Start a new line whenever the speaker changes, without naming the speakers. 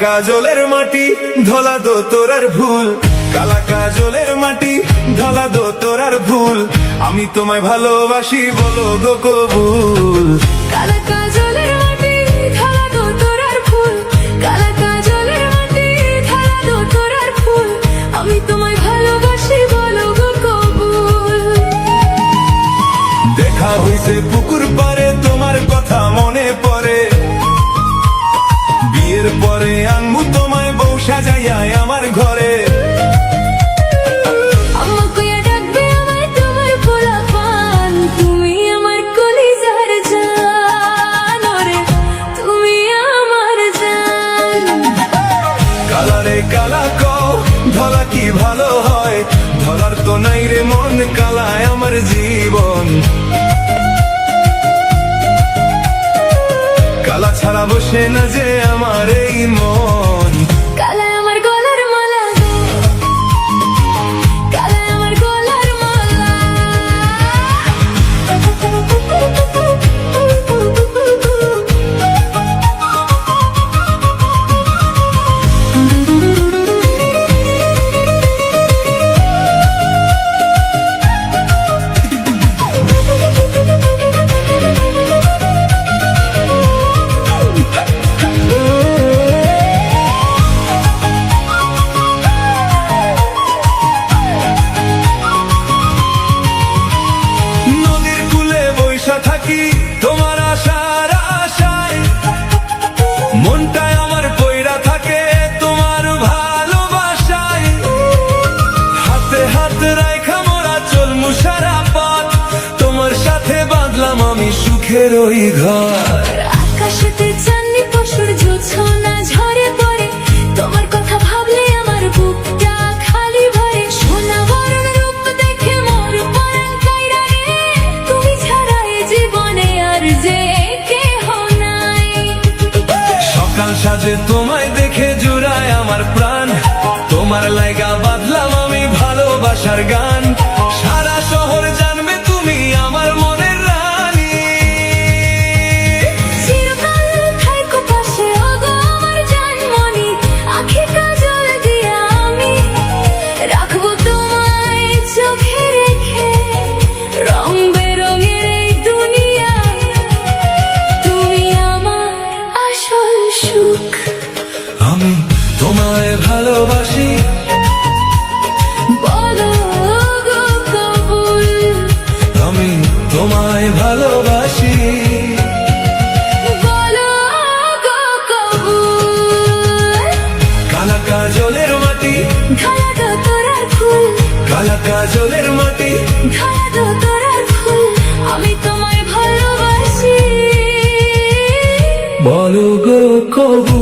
কাজলের মাটি ধলা দো তোরার ভুল, কালা কাজলের মাটি ধলা দো তোরার ভুল, আমি তোমায় ভালোবাসি বলো গো কবুল।
কালা কাজলের মাটি ধলা দো তোরার ভুল, কালা কাজলের মাটি ধলা দো তোরার ভুল, আমি তোমায় ভালোবাসি বলো গো কবুল।
দেখা হইছে পুকুর পারে তোমার কথা মনে পড়ে, বিয়ের পরে আনমু তোমায় বউ সাজাইয়া আমার ঘরে।
আম্মা কইয়া ডাকবে আমায় তোমার পোলা পান, তুমি আমার কলিজার জান, ওরে তুমি আমার জান।
কালা রে কালা কও ধলা কি ভালো হয়, ধলার তো নাই রে মন, কালায় আমার জীবন। কালা ছাড়া বসে না যে আমার এই মন।
কালায় আমার গলার মালা গো, কালায় আমার গলার মালা।
নদীর কূলে বৈশা থাকি তোমার আশার আশায়, মনটায় আমার পয়রা থাকে তোমার ভালোবাসায়। হাতে হাত রাইখা মোরা চলমু সারা পথ, তোমার সাথে বাঁধলাম আমি সুখের ওই ঘর।
আকাশেতে চাঁদনি পশুর জোছনা ঝরে পড়ে, তোমার কথা ভাবলে আমার বুকটা খালি ভরে। সোনা বরণ রূপ দেখে মোর পরাণ কাইরা রে, তুমি ছাড়া এ জীবনে আর যে কেহ নাই।
সকাল সাজে তোমায় দেখে জুড়ায় আমার প্রাণ, তোমার লাইগা বাঁধলাম আমি ভালোবাসার গান। সারা শহর জানবে তুমি আমার মনের রানী।
চিরকাল থাইকো পাশে ওগো আমার জানমনি, আঁখি কাজল দিয়া আমি রাখবো তোমায় চোখে রেখে। রং বেরঙের এই দুনিয়ায় তুমি আমার আসল সুখ।
আমি তোমায় ভালোবাসি
বলো গো কবুল,
আমি তোমায় ভালোবাসি।
বলো গো কবুল।
কালা কাজলের মাটি
ধলা দো তোরার ফুল,
কালা কাজলের মাটি
ধলা দো তোরার ফুল, আমি তোমায় ভালোবাসি
বলো গো কবুল।